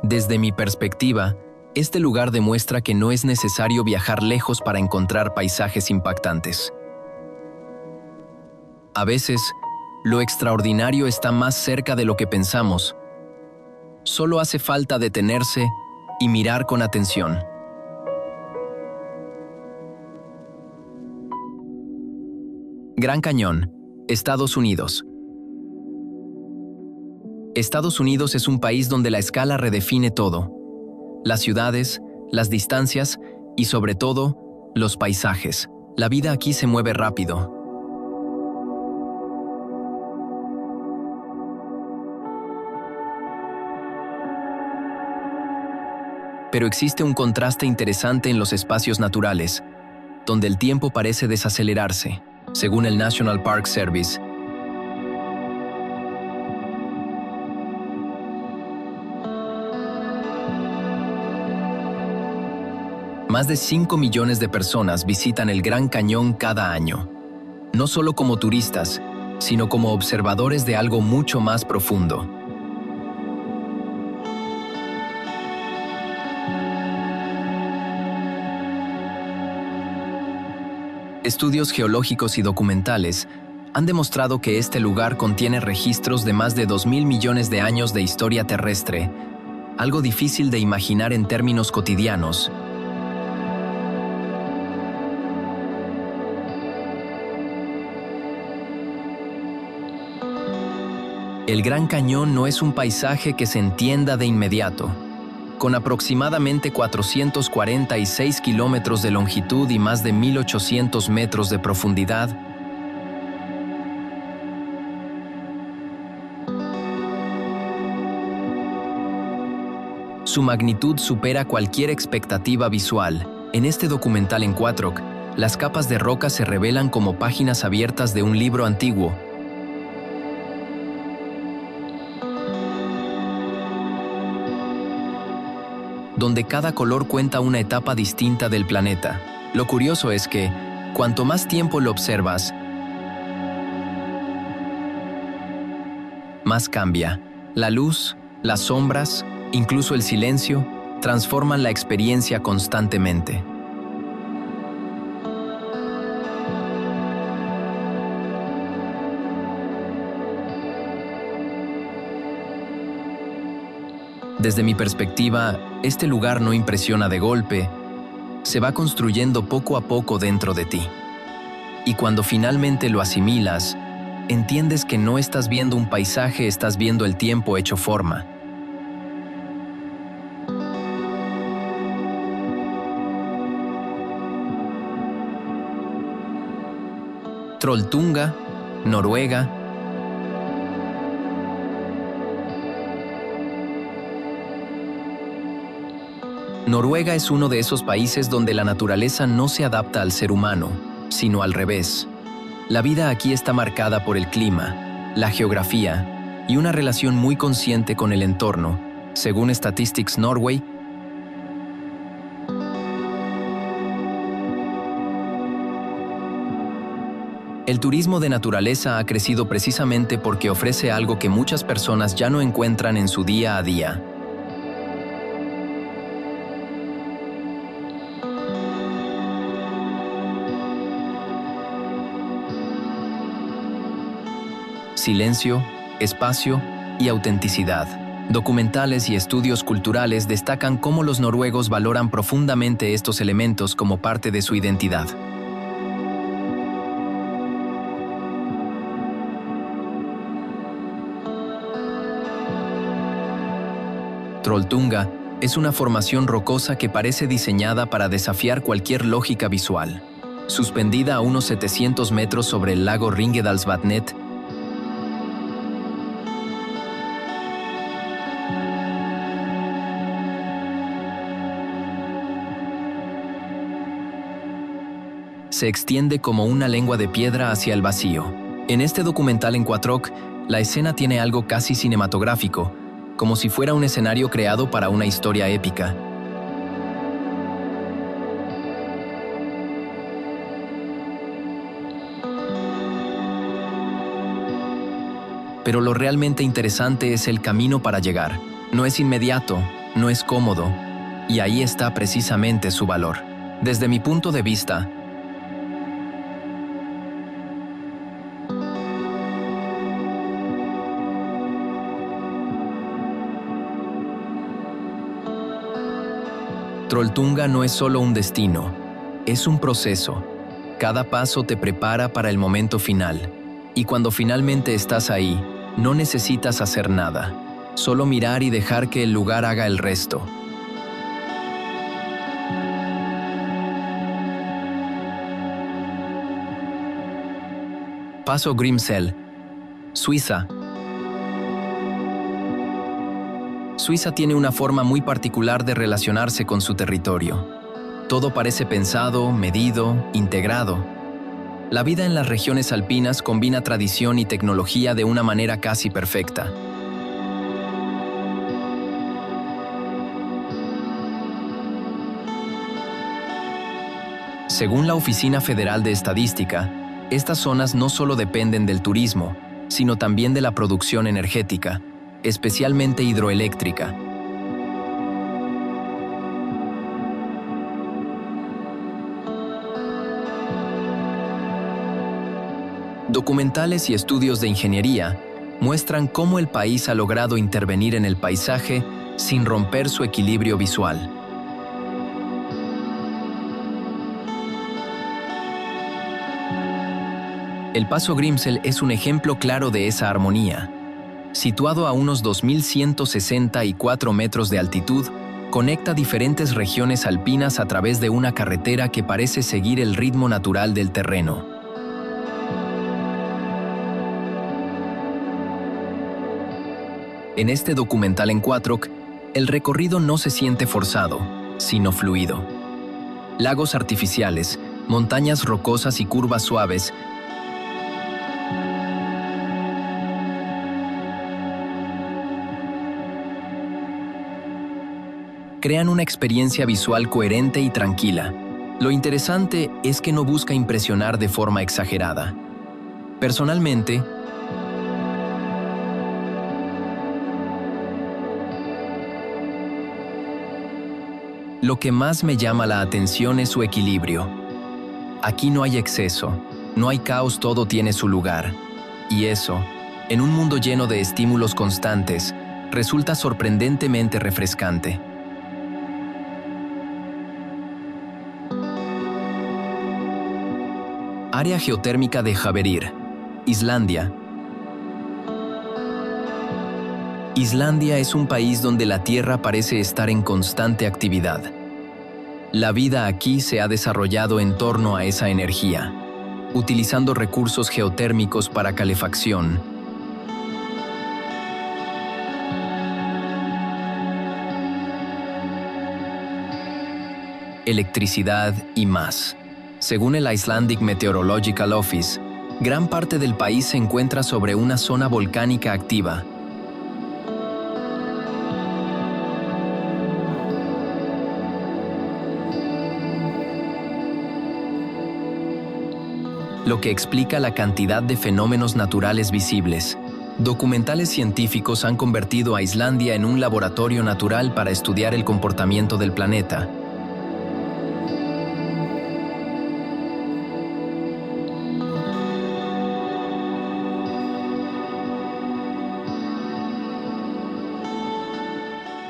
Desde mi perspectiva, este lugar demuestra que no es necesario viajar lejos para encontrar paisajes impactantes. A veces, lo extraordinario está más cerca de lo que pensamos. Solo hace falta detenerse y mirar con atención. Gran Cañón, Estados Unidos. Estados Unidos es un país donde la escala redefine todo. Las ciudades, las distancias y, sobre todo, los paisajes. La vida aquí se mueve rápido. Pero existe un contraste interesante en los espacios naturales, donde el tiempo parece desacelerarse, según el National Park Service. Más de 5 millones de personas visitan el Gran Cañón cada año, no solo como turistas, sino como observadores de algo mucho más profundo. Estudios geológicos y documentales han demostrado que este lugar contiene registros de más de 2.000 millones de años de historia terrestre, algo difícil de imaginar en términos cotidianos. El Gran Cañón no es un paisaje que se entienda de inmediato. Con aproximadamente 446 kilómetros de longitud y más de 1.800 metros de profundidad, su magnitud supera cualquier expectativa visual. En este documental en Quatrock, las capas de roca se revelan como páginas abiertas de un libro antiguo, donde cada color cuenta una etapa distinta del planeta. Lo curioso es que, cuanto más tiempo lo observas, más cambia. La luz, las sombras, incluso el silencio, transforman la experiencia constantemente. Desde mi perspectiva, este lugar no impresiona de golpe, se va construyendo poco a poco dentro de ti. Y cuando finalmente lo asimilas, entiendes que no estás viendo un paisaje, estás viendo el tiempo hecho forma. Trolltunga, Noruega. Noruega es uno de esos países donde la naturaleza no se adapta al ser humano, sino al revés. La vida aquí está marcada por el clima, la geografía y una relación muy consciente con el entorno, según Statistics Norway. El turismo de naturaleza ha crecido precisamente porque ofrece algo que muchas personas ya no encuentran en su día a día. Silencio, espacio y autenticidad. Documentales y estudios culturales destacan cómo los noruegos valoran profundamente estos elementos como parte de su identidad. Trolltunga es una formación rocosa que parece diseñada para desafiar cualquier lógica visual. Suspendida a unos 700 metros sobre el lago Ringedalsvatnet, se extiende como una lengua de piedra hacia el vacío. En este documental en Quattrock, la escena tiene algo casi cinematográfico, como si fuera un escenario creado para una historia épica. Pero lo realmente interesante es el camino para llegar. No es inmediato, no es cómodo, y ahí está precisamente su valor. Desde mi punto de vista, Trolltunga no es solo un destino, es un proceso. Cada paso te prepara para el momento final. Y cuando finalmente estás ahí, no necesitas hacer nada. Solo mirar y dejar que el lugar haga el resto. Paso Grimsel, Suiza. Suiza tiene una forma muy particular de relacionarse con su territorio. Todo parece pensado, medido, integrado. La vida en las regiones alpinas combina tradición y tecnología de una manera casi perfecta. Según la Oficina Federal de Estadística, estas zonas no solo dependen del turismo, sino también de la producción energética, especialmente hidroeléctrica. Documentales y estudios de ingeniería muestran cómo el país ha logrado intervenir en el paisaje sin romper su equilibrio visual. El Paso Grimsel es un ejemplo claro de esa armonía. Situado a unos 2.164 metros de altitud, conecta diferentes regiones alpinas a través de una carretera que parece seguir el ritmo natural del terreno. En este documental en Quattrock, el recorrido no se siente forzado, sino fluido. Lagos artificiales, montañas rocosas y curvas suaves crean una experiencia visual coherente y tranquila. Lo interesante es que no busca impresionar de forma exagerada. Personalmente, Lo que más me llama la atención es su equilibrio. Aquí no hay exceso, no hay caos, todo tiene su lugar. Y eso, en un mundo lleno de estímulos constantes, resulta sorprendentemente refrescante. Área geotérmica de Háverir, Islandia. Islandia es un país donde la Tierra parece estar en constante actividad. La vida aquí se ha desarrollado en torno a esa energía, utilizando recursos geotérmicos para calefacción, electricidad y más. Según el Icelandic Meteorological Office, gran parte del país se encuentra sobre una zona volcánica activa. Lo que explica la cantidad de fenómenos naturales visibles. Documentales científicos han convertido a Islandia en un laboratorio natural para estudiar el comportamiento del planeta.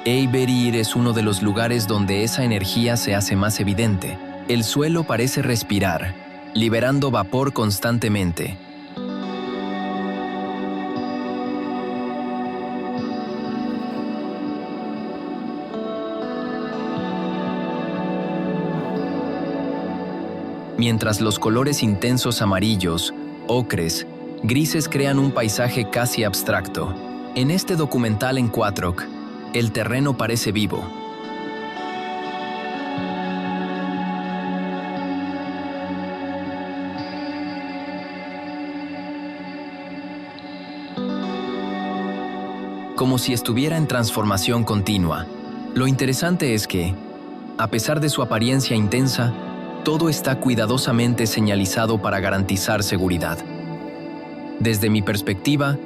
Eyverir es uno de los lugares donde esa energía se hace más evidente. El suelo parece respirar, liberando vapor constantemente. Mientras los colores intensos amarillos, ocres, grises crean un paisaje casi abstracto. En este documental en Quattrock, el terreno parece vivo. Como si estuviera en transformación continua. Lo interesante es que, a pesar de su apariencia intensa, todo está cuidadosamente señalizado para garantizar seguridad. Desde mi perspectiva,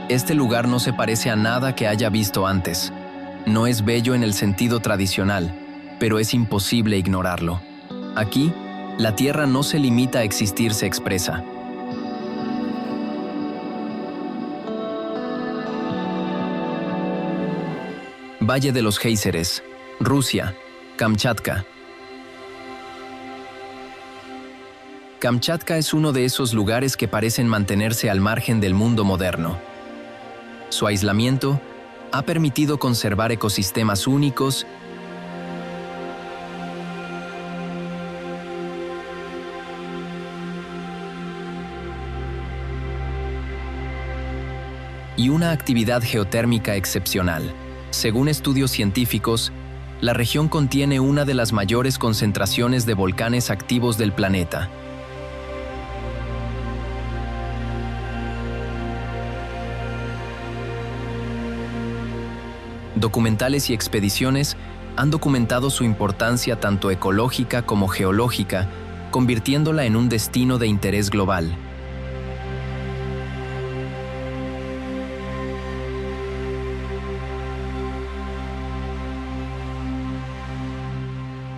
este lugar no se parece a nada que haya visto antes. No es bello en el sentido tradicional, pero es imposible ignorarlo. Aquí, la Tierra no se limita a existir, se expresa. Valle de los Géiseres, Rusia, Kamchatka. Kamchatka es uno de esos lugares que parecen mantenerse al margen del mundo moderno. Su aislamiento ha permitido conservar ecosistemas únicos y una actividad geotérmica excepcional. Según estudios científicos, la región contiene una de las mayores concentraciones de volcanes activos del planeta. Documentales y expediciones han documentado su importancia tanto ecológica como geológica, convirtiéndola en un destino de interés global.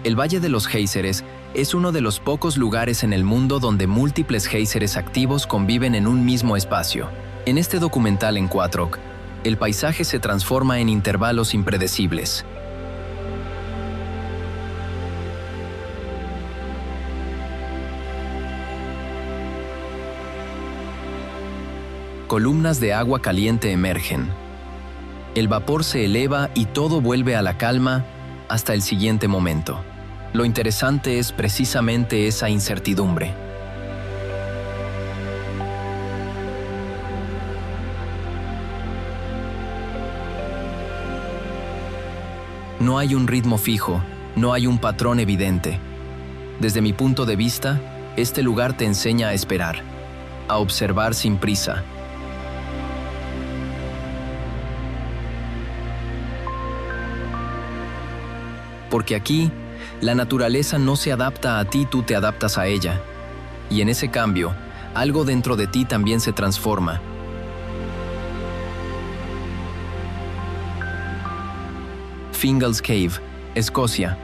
El Valle de los Géiseres es uno de los pocos lugares en el mundo donde múltiples géiseres activos conviven en un mismo espacio. En este documental en Quattrock, el paisaje se transforma en intervalos impredecibles. Columnas de agua caliente emergen. El vapor se eleva y todo vuelve a la calma hasta el siguiente momento. Lo interesante es precisamente esa incertidumbre. No hay un ritmo fijo, no hay un patrón evidente. Desde mi punto de vista, este lugar te enseña a esperar, a observar sin prisa. Porque aquí, la naturaleza no se adapta a ti, tú te adaptas a ella. Y en ese cambio, algo dentro de ti también se transforma. Fingal's Cave, Escocia.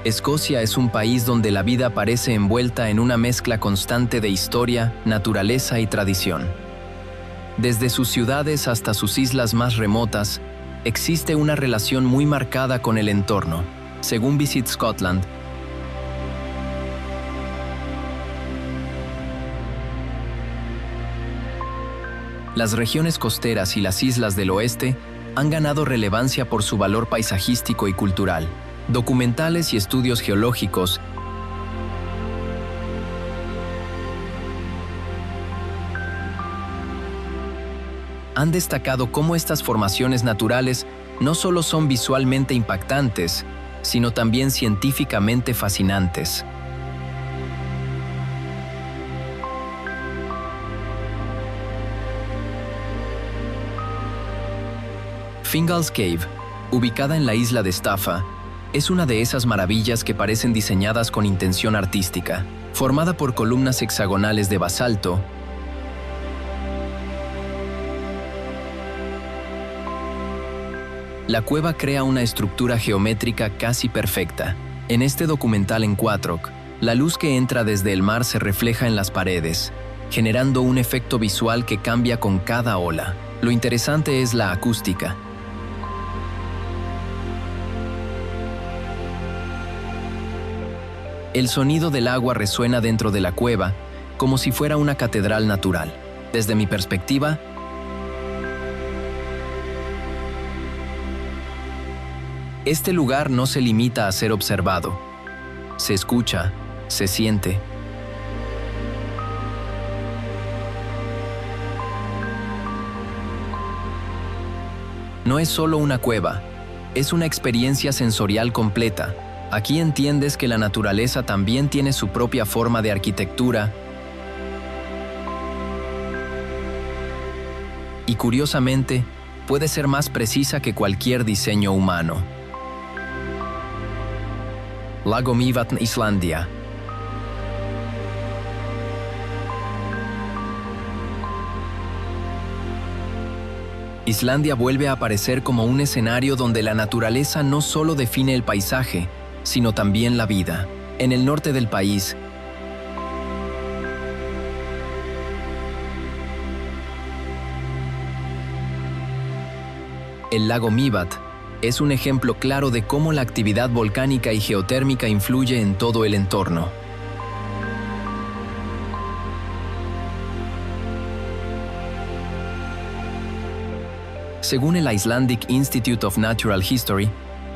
Escocia es un país donde la vida parece envuelta en una mezcla constante de historia, naturaleza y tradición. Desde sus ciudades hasta sus islas más remotas, existe una relación muy marcada con el entorno. Según Visit Scotland, las regiones costeras y las islas del oeste han ganado relevancia por su valor paisajístico y cultural. Documentales y estudios geológicos han destacado cómo estas formaciones naturales no solo son visualmente impactantes, sino también científicamente fascinantes. Fingal's Cave, ubicada en la isla de Staffa, es una de esas maravillas que parecen diseñadas con intención artística. Formada por columnas hexagonales de basalto, la cueva crea una estructura geométrica casi perfecta. En este documental en 4K, la luz que entra desde el mar se refleja en las paredes, generando un efecto visual que cambia con cada ola. Lo interesante es la acústica. El sonido del agua resuena dentro de la cueva, como si fuera una catedral natural. Desde mi perspectiva, este lugar no se limita a ser observado. Se escucha, se siente. No es solo una cueva, es una experiencia sensorial completa. Aquí entiendes que la naturaleza también tiene su propia forma de arquitectura y, curiosamente, puede ser más precisa que cualquier diseño humano. Lago Mývatn, Islandia. Islandia vuelve a aparecer como un escenario donde la naturaleza no solo define el paisaje, sino también la vida. En el norte del país, el lago Mývatn es un ejemplo claro de cómo la actividad volcánica y geotérmica influye en todo el entorno. Según el Icelandic Institute of Natural History,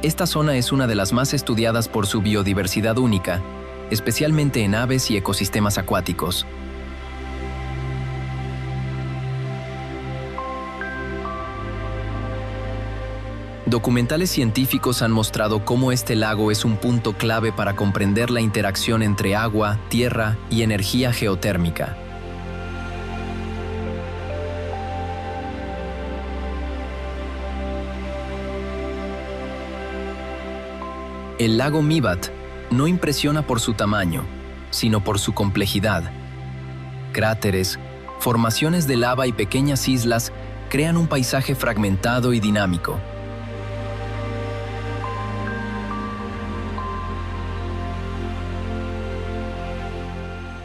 esta zona es una de las más estudiadas por su biodiversidad única, especialmente en aves y ecosistemas acuáticos. Documentales científicos han mostrado cómo este lago es un punto clave para comprender la interacción entre agua, tierra y energía geotérmica. El lago Mývatn no impresiona por su tamaño, sino por su complejidad. Cráteres, formaciones de lava y pequeñas islas crean un paisaje fragmentado y dinámico.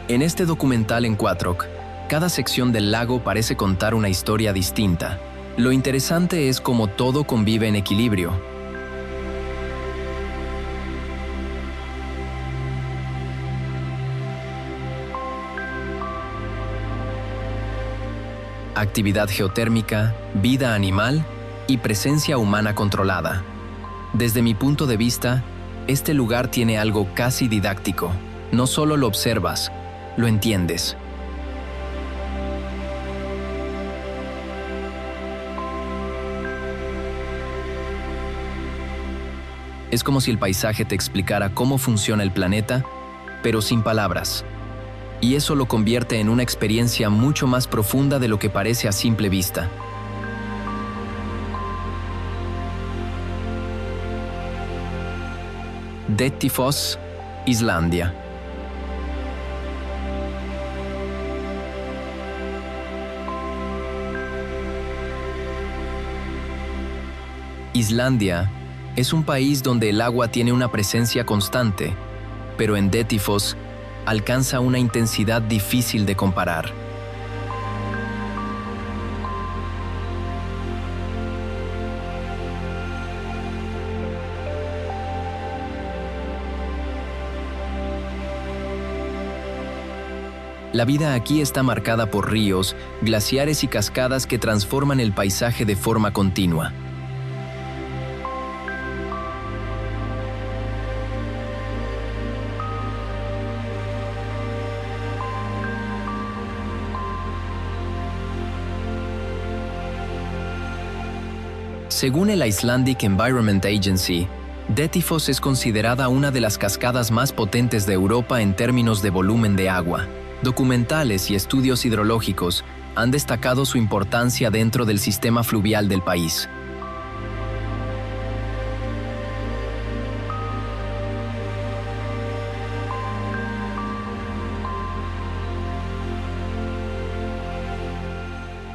En este documental en 4K, cada sección del lago parece contar una historia distinta. Lo interesante es cómo todo convive en equilibrio. Actividad geotérmica, vida animal y presencia humana controlada. Desde mi punto de vista, este lugar tiene algo casi didáctico. No solo lo observas, lo entiendes. Es como si el paisaje te explicara cómo funciona el planeta, pero sin palabras. Y eso lo convierte en una experiencia mucho más profunda de lo que parece a simple vista. Dettifoss, Islandia. Islandia es un país donde el agua tiene una presencia constante, pero en Dettifoss alcanza una intensidad difícil de comparar. La vida aquí está marcada por ríos, glaciares y cascadas que transforman el paisaje de forma continua. Según el Icelandic Environment Agency, Dettifoss es considerada una de las cascadas más potentes de Europa en términos de volumen de agua. Documentales y estudios hidrológicos han destacado su importancia dentro del sistema fluvial del país.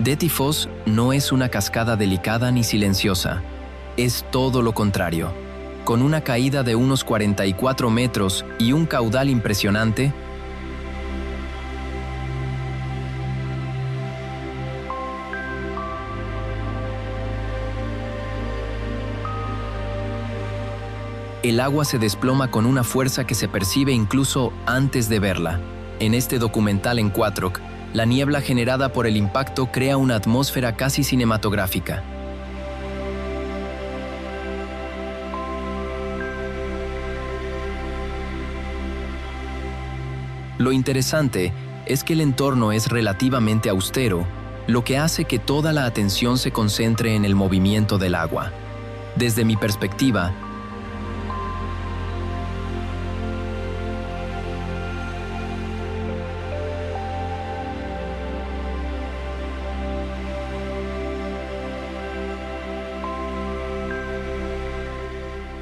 Dettifoss no es una cascada delicada ni silenciosa, es todo lo contrario. Con una caída de unos 44 metros y un caudal impresionante, el agua se desploma con una fuerza que se percibe incluso antes de verla. En este documental en Quattrock, la niebla generada por el impacto crea una atmósfera casi cinematográfica. Lo interesante es que el entorno es relativamente austero, lo que hace que toda la atención se concentre en el movimiento del agua. Desde mi perspectiva,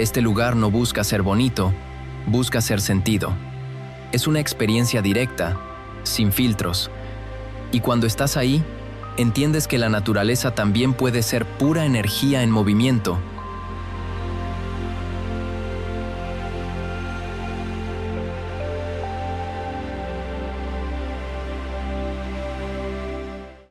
este lugar no busca ser bonito, busca ser sentido. Es una experiencia directa, sin filtros. Y cuando estás ahí, entiendes que la naturaleza también puede ser pura energía en movimiento,